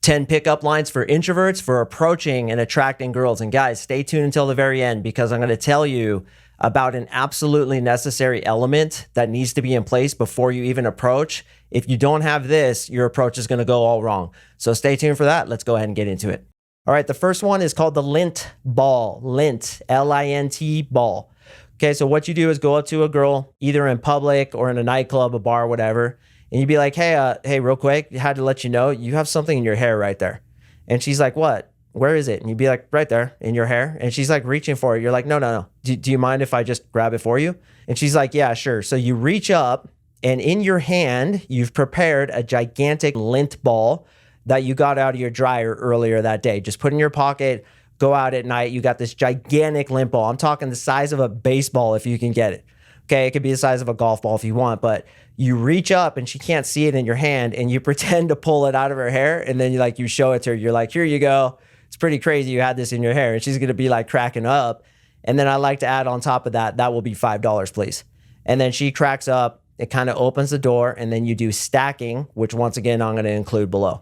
10 pickup lines for introverts for approaching and attracting girls. And guys, stay tuned until the very end because I'm going to tell you about an absolutely necessary element that needs to be in place before you even approach. If you don't have this, your approach is going to go all wrong. So stay tuned for that. Let's go ahead and get into it. All right, the first one is called the Lint Ball. Lint, L-I-N-T, ball. Okay, so what you do is go up to a girl, either in public or in a nightclub, a bar, whatever, and you'd be like, hey, real quick, I had to let you know, you have something in your hair right there. And she's like, what? Where is it? And you'd be like, right there in your hair. And she's like reaching for it. You're like, no. Do you mind if I just grab it for you? And she's like, yeah, sure. So you reach up and in your hand, you've prepared a gigantic lint ball that you got out of your dryer earlier that day. Just put in your pocket, go out at night. You got this gigantic lint ball. I'm talking the size of a baseball if you can get it. Okay, it could be the size of a golf ball if you want, but you reach up and she can't see it in your hand and you pretend to pull it out of her hair and then you show it to her. You're like, here you go. It's pretty crazy you had this in your hair. And she's going to be like cracking up. And then I like to add on top of that, that will be $5, please. And then she cracks up. It kind of opens the door and then you do stacking, which once again, I'm going to include below.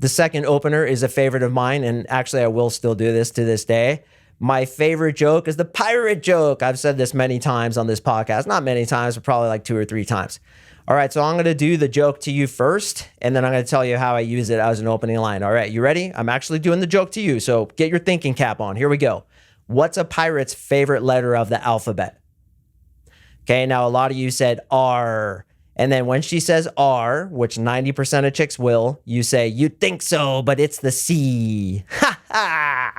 The second opener is a favorite of mine. And actually I will still do this to this day. My favorite joke is the pirate joke. I've said this many times on this podcast. Not many times, but probably like 2 or 3 times. All right, so I'm going to do the joke to you first, and then I'm going to tell you how I use it as an opening line. All right, you ready? I'm actually doing the joke to you, so get your thinking cap on. Here we go. What's a pirate's favorite letter of the alphabet? Okay, now a lot of you said R. And then when she says R, which 90% of chicks will, you say, you think so, but it's the C. Ha ha!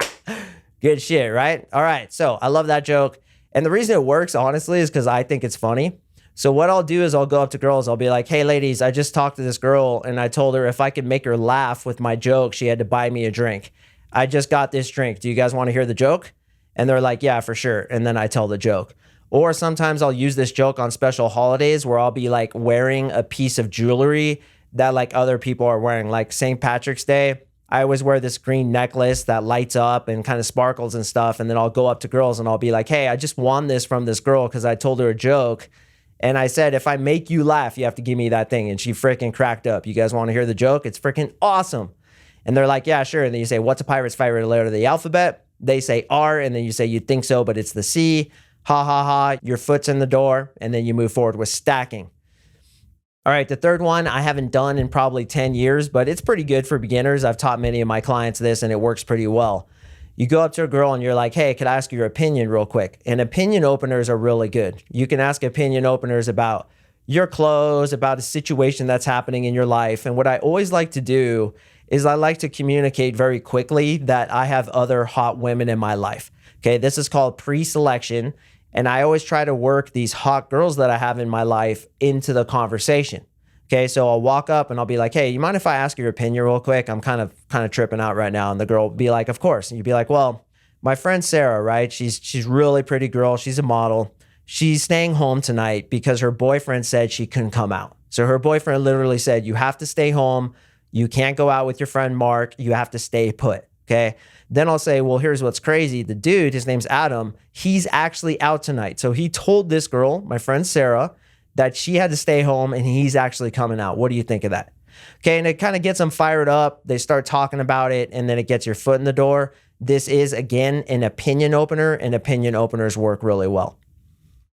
Good shit, right? All right, so I love that joke. And the reason it works, honestly, is because I think it's funny. So what I'll do is I'll go up to girls. I'll be like, hey, ladies, I just talked to this girl and I told her if I could make her laugh with my joke, she had to buy me a drink. I just got this drink. Do you guys want to hear the joke? And they're like, yeah, for sure. And then I tell the joke. Or sometimes I'll use this joke on special holidays where I'll be like wearing a piece of jewelry that like other people are wearing. Like St. Patrick's Day, I always wear this green necklace that lights up and kind of sparkles and stuff. And then I'll go up to girls and I'll be like, hey, I just won this from this girl because I told her a joke. And I said, if I make you laugh, you have to give me that thing. And she freaking cracked up. You guys want to hear the joke? It's freaking awesome. And they're like, yeah, sure. And then you say, what's a pirate's favorite letter of the alphabet? They say R. And then you say, you think so, but it's the C. Ha, ha, ha. Your foot's in the door. And then you move forward with stacking. All right, the third one I haven't done in probably 10 years, but it's pretty good for beginners. I've taught many of my clients this and it works pretty well. You go up to a girl and you're like, hey, could I ask your opinion real quick? And opinion openers are really good. You can ask opinion openers about your clothes, about a situation that's happening in your life. And what I always like to do is I like to communicate very quickly that I have other hot women in my life. Okay, this is called PreSelection. And I always try to work these hot girls that I have in my life into the conversation. Okay, so I'll walk up and I'll be like, hey, you mind if I ask your opinion real quick? I'm kind of tripping out right now. And the girl will be like, of course. And you'd be like, well, my friend Sarah, right? She's really pretty girl. She's a model. She's staying home tonight because her boyfriend said she couldn't come out. So her boyfriend literally said, you have to stay home. You can't go out with your friend Mark. You have to stay put, okay? Then I'll say, well, here's what's crazy. The dude, his name's Adam, he's actually out tonight. So he told this girl, my friend Sarah, that she had to stay home and he's actually coming out. What do you think of that? Okay, and it kind of gets them fired up. They start talking about it and then it gets your foot in the door. This is, again, an opinion opener and opinion openers work really well.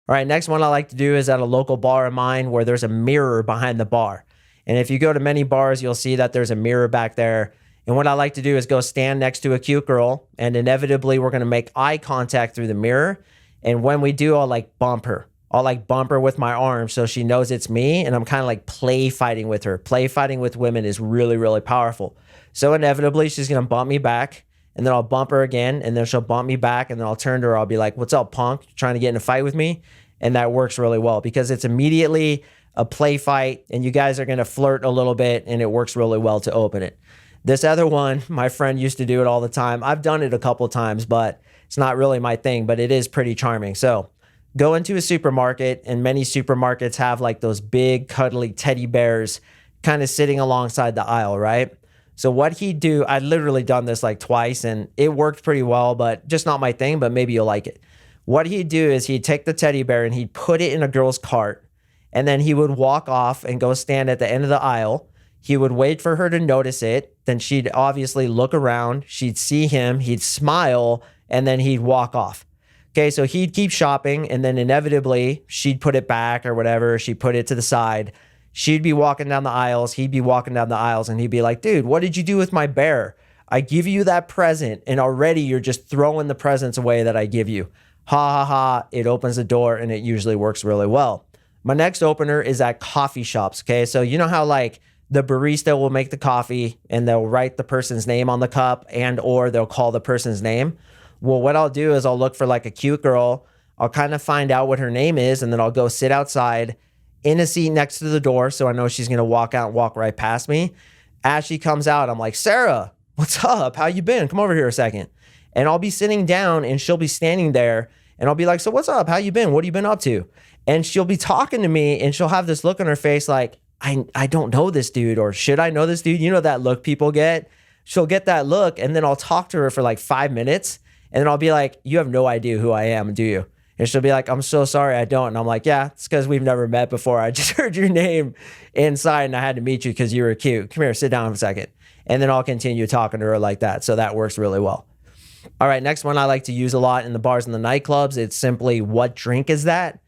All right, next one I like to do is at a local bar of mine where there's a mirror behind the bar. And if you go to many bars, you'll see that there's a mirror back there. And what I like to do is go stand next to a cute girl and inevitably we're going to make eye contact through the mirror. And when we do, I'll like bump her. I'll like bump her with my arm so she knows it's me. And I'm kind of like play fighting with her. Play fighting with women is really, really powerful. So inevitably she's going to bump me back and then I'll bump her again and then she'll bump me back and then I'll turn to her. I'll be like, what's up, punk? You trying to get in a fight with me? And that works really well because it's immediately a play fight and you guys are going to flirt a little bit and it works really well to open it. This other one, my friend used to do it all the time. I've done it a couple of times, but it's not really my thing, but it is pretty charming. So go into a supermarket and many supermarkets have like those big cuddly teddy bears kind of sitting alongside the aisle, right? So what he'd do, I'd literally done this like twice and it worked pretty well, but just not my thing, but maybe you'll like it. What he'd do is he'd take the teddy bear and he'd put it in a girl's cart and then he would walk off and go stand at the end of the aisle. He would wait for her to notice it. Then she'd obviously look around. She'd see him. He'd smile, and then he'd walk off. Okay, so he'd keep shopping, and then inevitably she'd put it back or whatever. She'd put it to the side. She'd be walking down the aisles. He'd be walking down the aisles, and he'd be like, dude, what did you do with my bear? I give you that present, and already you're just throwing the presents away that I give you. Ha ha ha. It opens the door, and it usually works really well. My next opener is at coffee shops. Okay, so you know how like the barista will make the coffee and they'll write the person's name on the cup and or they'll call the person's name. Well, what I'll do is I'll look for like a cute girl. I'll kind of find out what her name is, and then I'll go sit outside in a seat next to the door. So I know she's going to walk out and walk right past me. As she comes out, I'm like, Sarah, what's up? How you been? Come over here a second. And I'll be sitting down and she'll be standing there and I'll be like, so what's up? How you been? What have you been up to? And she'll be talking to me and she'll have this look on her face like, I don't know this dude, or should I know this dude? You know that look people get? She'll get that look, and then I'll talk to her for like 5 minutes, and then I'll be like, you have no idea who I am, do you? And she'll be like, I'm so sorry, I don't. And I'm like, yeah, it's because we've never met before. I just heard your name inside, and I had to meet you because you were cute. Come here, sit down for a second. And then I'll continue talking to her like that. So that works really well. All right, next one I like to use a lot in the bars and the nightclubs. It's simply, what drink is that?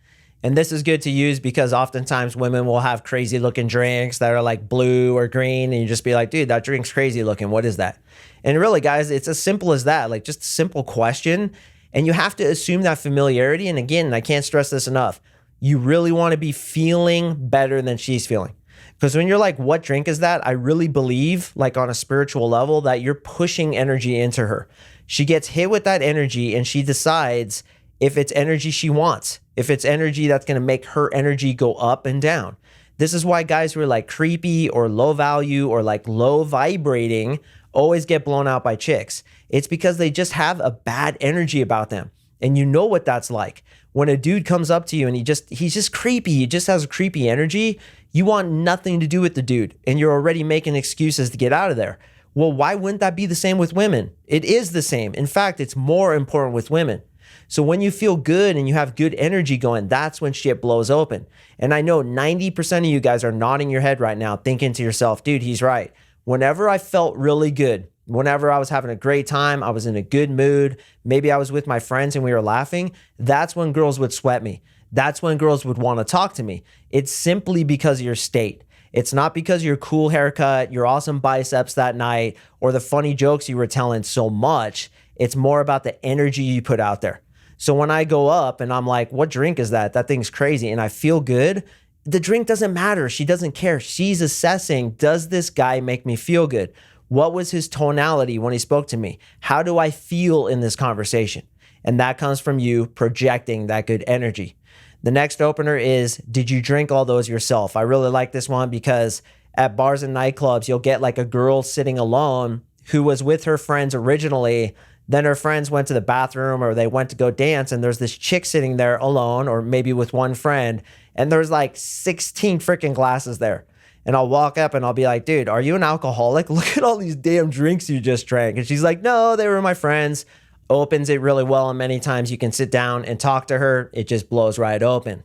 And this is good to use because oftentimes women will have crazy looking drinks that are like blue or green. And you just be like, dude, that drink's crazy looking. What is that? And really, guys, it's as simple as that. Like just a simple question. And you have to assume that familiarity. And again, I can't stress this enough. You really want to be feeling better than she's feeling. Because when you're like, what drink is that? I really believe, like on a spiritual level, that you're pushing energy into her. She gets hit with that energy and she decides if it's energy she wants, if it's energy that's going to make her energy go up and down. This is why guys who are like creepy or low value or like low vibrating always get blown out by chicks. It's because they just have a bad energy about them. And you know what that's like. When a dude comes up to you and he's just creepy, he just has a creepy energy, you want nothing to do with the dude and you're already making excuses to get out of there. Well, why wouldn't that be the same with women? It is the same. In fact, it's more important with women. So when you feel good and you have good energy going, that's when shit blows open. And I know 90% of you guys are nodding your head right now thinking to yourself, dude, he's right. Whenever I felt really good, whenever I was having a great time, I was in a good mood, maybe I was with my friends and we were laughing, that's when girls would sweat me. That's when girls would want to talk to me. It's simply because of your state. It's not because of your cool haircut, your awesome biceps that night, or the funny jokes you were telling so much. It's more about the energy you put out there. So when I go up and I'm like, what drink is that? That thing's crazy. And I feel good. The drink doesn't matter. She doesn't care. She's assessing, does this guy make me feel good? What was his tonality when he spoke to me? How do I feel in this conversation? And that comes from you projecting that good energy. The next opener is, did you drink all those yourself? I really like this one because at bars and nightclubs, you'll get like a girl sitting alone who was with her friends originally. Then her friends went to the bathroom or they went to go dance, and there's this chick sitting there alone or maybe with one friend, and there's like 16 freaking glasses there. And I'll walk up and I'll be like, dude, are you an alcoholic? Look at all these damn drinks you just drank. And she's like, no, they were my friends. Opens it really well, and many times you can sit down and talk to her. It just blows right open.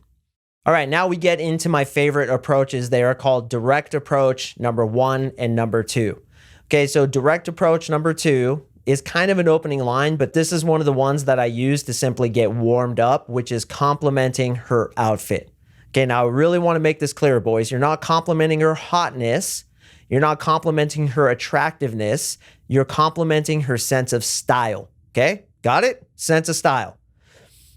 All right, now we get into my favorite approaches. They are called direct approach number 1 and number 2. Okay, so direct approach number 2 is kind of an opening line, but this is one of the ones that I use to simply get warmed up, which is complimenting her outfit. Okay, now I really want to make this clear, boys. You're not complimenting her hotness. You're not complimenting her attractiveness. You're complimenting her sense of style. Okay, got it? Sense of style.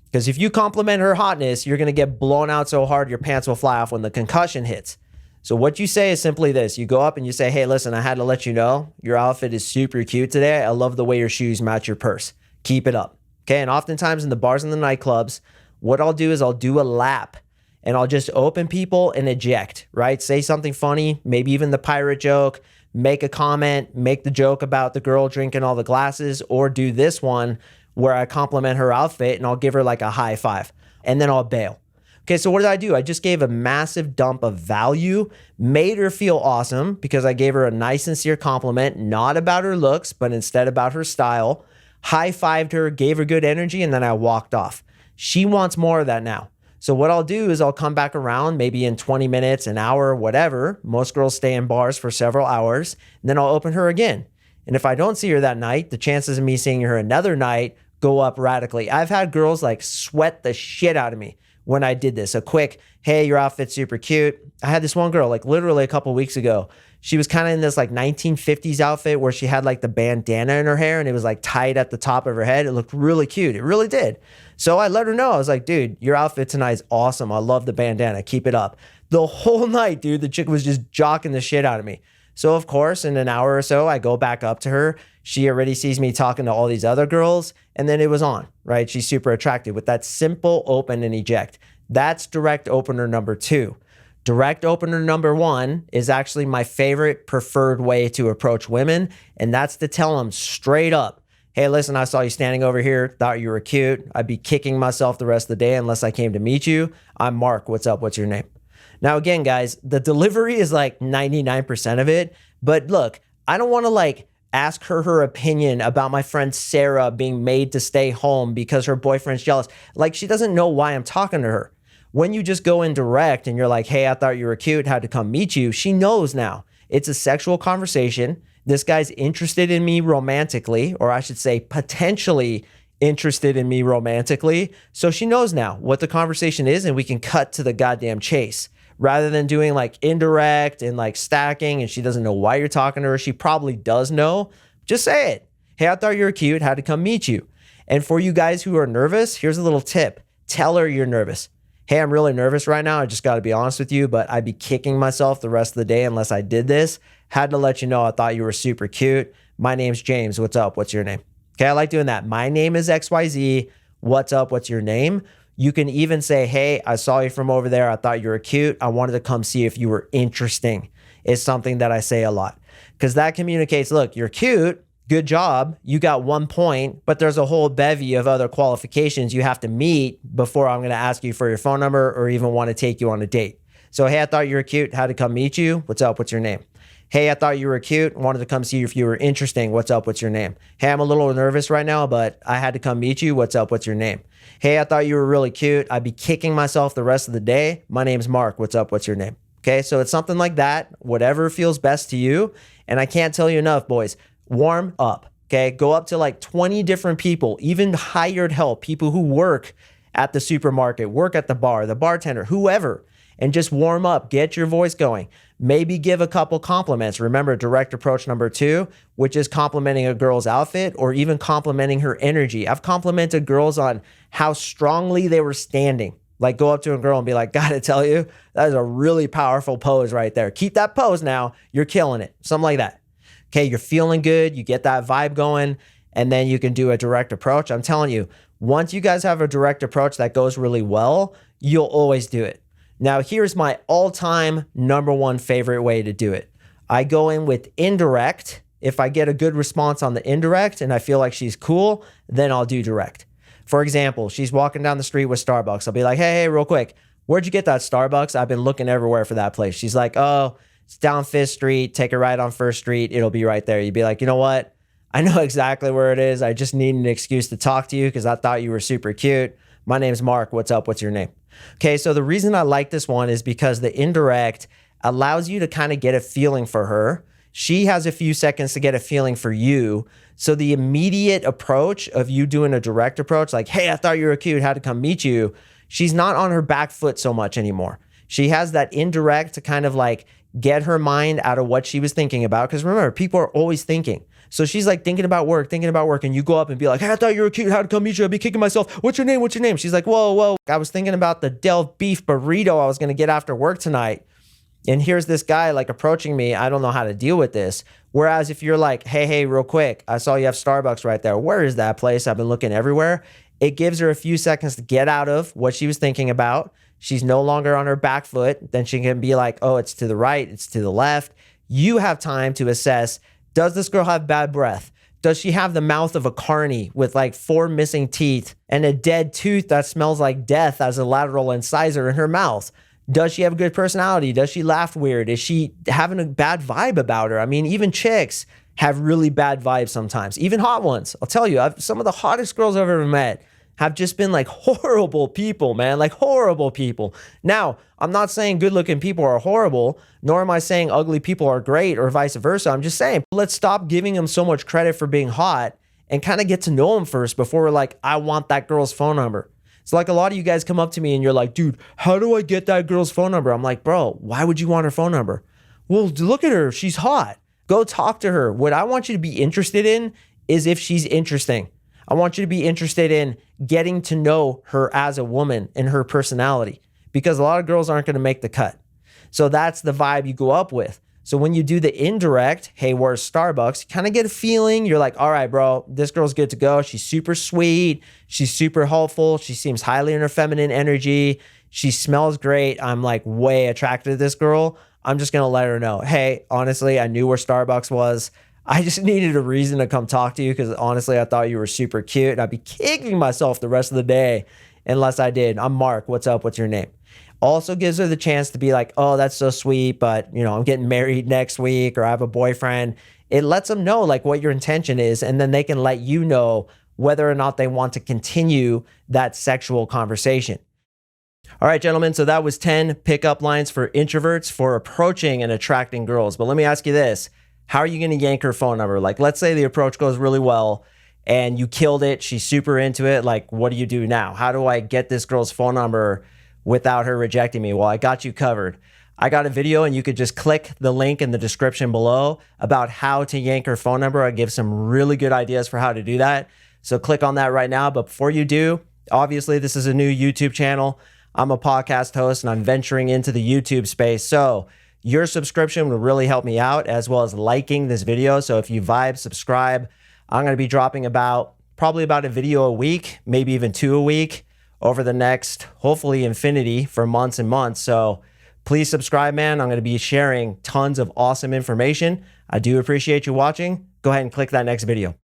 Because if you compliment her hotness, you're going to get blown out so hard your pants will fly off when the concussion hits. So what you say is simply this. You go up and you say, hey, listen, I had to let you know your outfit is super cute today. I love the way your shoes match your purse. Keep it up. Okay, and oftentimes in the bars and the nightclubs, what I'll do is I'll do a lap and I'll just open people and eject, right? Say something funny, maybe even the pirate joke, make a comment, make the joke about the girl drinking all the glasses, or do this one where I compliment her outfit and I'll give her like a high five and then I'll bail. Okay, so what did I do? I just gave a massive dump of value, made her feel awesome because I gave her a nice, sincere compliment, not about her looks, but instead about her style, high-fived her, gave her good energy, and then I walked off. She wants more of that now. So what I'll do is I'll come back around maybe in 20 minutes, an hour, whatever. Most girls stay in bars for several hours. And then I'll open her again. And if I don't see her that night, the chances of me seeing her another night go up radically. I've had girls like sweat the shit out of me when I did this. A quick, hey, your outfit's super cute. I had this one girl like literally a couple weeks ago. She was kind of in this like 1950s outfit where she had like the bandana in her hair and it was like tied at the top of her head. It looked really cute. It really did. So I let her know. I was like, dude, your outfit tonight is awesome. I love the bandana. Keep it up. The whole night, dude, the chick was just jocking the shit out of me. So of course, in an hour or so, I go back up to her. She already sees me talking to all these other girls. And then it was on, right? She's super attractive with that simple open and eject. That's direct opener number 2. Direct opener number 1 is actually my favorite preferred way to approach women. And that's to tell them straight up, hey, listen, I saw you standing over here, thought you were cute. I'd be kicking myself the rest of the day unless I came to meet you. I'm Mark. What's up? What's your name? Now, again, guys, the delivery is like 99% of it. But look, I don't want to like ask her opinion about my friend Sarah being made to stay home because her boyfriend's jealous. Like, she doesn't know why I'm talking to her. When you just go in direct and you're like, hey, I thought you were cute, had to come meet you, she knows now. It's a sexual conversation. This guy's interested in me romantically, or I should say potentially interested in me romantically. So she knows now what the conversation is and we can cut to the goddamn chase. Rather than doing like indirect and like stacking and she doesn't know why you're talking to her, she probably does know. Just say it. Hey, I thought you were cute, had to come meet you. And for you guys who are nervous, here's a little tip. Tell her you're nervous. Hey, I'm really nervous right now. I just got to be honest with you, but I'd be kicking myself the rest of the day unless I did this. Had to let you know I thought you were super cute. My name's James. What's up? What's your name? Okay, I like doing that. My name is XYZ. What's up? What's your name? You can even say, hey, I saw you from over there. I thought you were cute. I wanted to come see if you were interesting. It's something that I say a lot because that communicates, look, you're cute. Good job. You got 1 point, but there's a whole bevy of other qualifications you have to meet before I'm going to ask you for your phone number or even want to take you on a date. So, hey, I thought you were cute. Had to come meet you. What's up? What's your name? Hey, I thought you were cute. Wanted to come see you if you were interesting. What's up? What's your name? Hey, I'm a little nervous right now, but I had to come meet you. What's up? What's your name? Hey, I thought you were really cute. I'd be kicking myself the rest of the day. My name's Mark. What's up? What's your name? Okay, so it's something like that. Whatever feels best to you. And I can't tell you enough, boys. Warm up. Okay, go up to like 20 different people, even hired help, people who work at the supermarket, work at the bar, the bartender, whoever, and just warm up, get your voice going. Maybe give a couple compliments. Remember direct approach number 2, which is complimenting a girl's outfit or even complimenting her energy. I've complimented girls on how strongly they were standing. Like go up to a girl and be like, gotta tell you, that is a really powerful pose right there. Keep that pose now. You're killing it. Something like that. Okay, you're feeling good. You get that vibe going, and then you can do a direct approach. I'm telling you, once you guys have a direct approach that goes really well, you'll always do it. Now, here's my all-time number 1 favorite way to do it. I go in with indirect. If I get a good response on the indirect and I feel like she's cool, then I'll do direct. For example, she's walking down the street with Starbucks. I'll be like, hey, real quick, where'd you get that Starbucks? I've been looking everywhere for that place. She's like, oh, it's down 5th Street. Take a right on 1st Street. It'll be right there. You'd be like, you know what? I know exactly where it is. I just need an excuse to talk to you because I thought you were super cute. My name's Mark. What's up? What's your name? Okay, so the reason I like this one is because the indirect allows you to kind of get a feeling for her. She has a few seconds to get a feeling for you. So the immediate approach of you doing a direct approach, like, hey, I thought you were cute, had to come meet you. She's not on her back foot so much anymore. She has that indirect to kind of like get her mind out of what she was thinking about. Because remember, people are always thinking. So she's like thinking about work, and you go up and be like, hey, I thought you were cute, how to come meet you, I'd be kicking myself. What's your name? What's your name? She's like, whoa. I was thinking about the Del beef burrito I was going to get after work tonight. And here's this guy like approaching me. I don't know how to deal with this. Whereas if you're like, hey, real quick, I saw you have Starbucks right there. Where is that place? I've been looking everywhere. It gives her a few seconds to get out of what she was thinking about. She's no longer on her back foot. Then she can be like, oh, it's to the right, it's to the left. You have time to assess, does this girl have bad breath? Does she have the mouth of a carny with like 4 missing teeth and a dead tooth that smells like death as a lateral incisor in her mouth? Does she have a good personality? Does she laugh weird? Is she having a bad vibe about her? I mean, even chicks have really bad vibes sometimes, even hot ones. I'll tell you, some of the hottest girls I've ever met have just been like horrible people, man, like horrible people. Now, I'm not saying good looking people are horrible, nor am I saying ugly people are great or vice versa. I'm just saying, let's stop giving them so much credit for being hot and kind of get to know them first before we're like, I want that girl's phone number. It's like a lot of you guys come up to me and you're like, dude, how do I get that girl's phone number? I'm like, bro, why would you want her phone number? Well, look at her. She's hot. Go talk to her. What I want you to be interested in is if she's interesting. I want you to be interested in getting to know her as a woman and her personality, because a lot of girls aren't going to make the cut. So that's the vibe you go up with. So when you do the indirect, hey, where's Starbucks? You kind of get a feeling. You're like, all right, bro, this girl's good to go. She's super sweet. She's super helpful. She seems highly in her feminine energy. She smells great. I'm like way attracted to this girl. I'm just going to let her know, hey, honestly, I knew where Starbucks was. I just needed a reason to come talk to you because honestly, I thought you were super cute and I'd be kicking myself the rest of the day unless I did. I'm Mark. What's up? What's your name? Also gives her the chance to be like, oh, that's so sweet, but you know, I'm getting married next week or I have a boyfriend. It lets them know like what your intention is, and then they can let you know whether or not they want to continue that sexual conversation. All right, gentlemen, so that was 10 pickup lines for introverts for approaching and attracting girls. But let me ask you this. How are you going to yank her phone number? Like, let's say the approach goes really well and you killed it. She's super into it. Like, what do you do now? How do I get this girl's phone number without her rejecting me? Well, I got you covered. I got a video and you could just click the link in the description below about how to yank her phone number. I give some really good ideas for how to do that. So click on that right now. But before you do, obviously this is a new YouTube channel. I'm a podcast host and I'm venturing into the YouTube space. So your subscription will really help me out, as well as liking this video. So if you vibe, subscribe. I'm going to be dropping probably about a video a week, maybe even 2 a week over the next, hopefully infinity, for months and months. So please subscribe, man. I'm going to be sharing tons of awesome information. I do appreciate you watching. Go ahead and click that next video.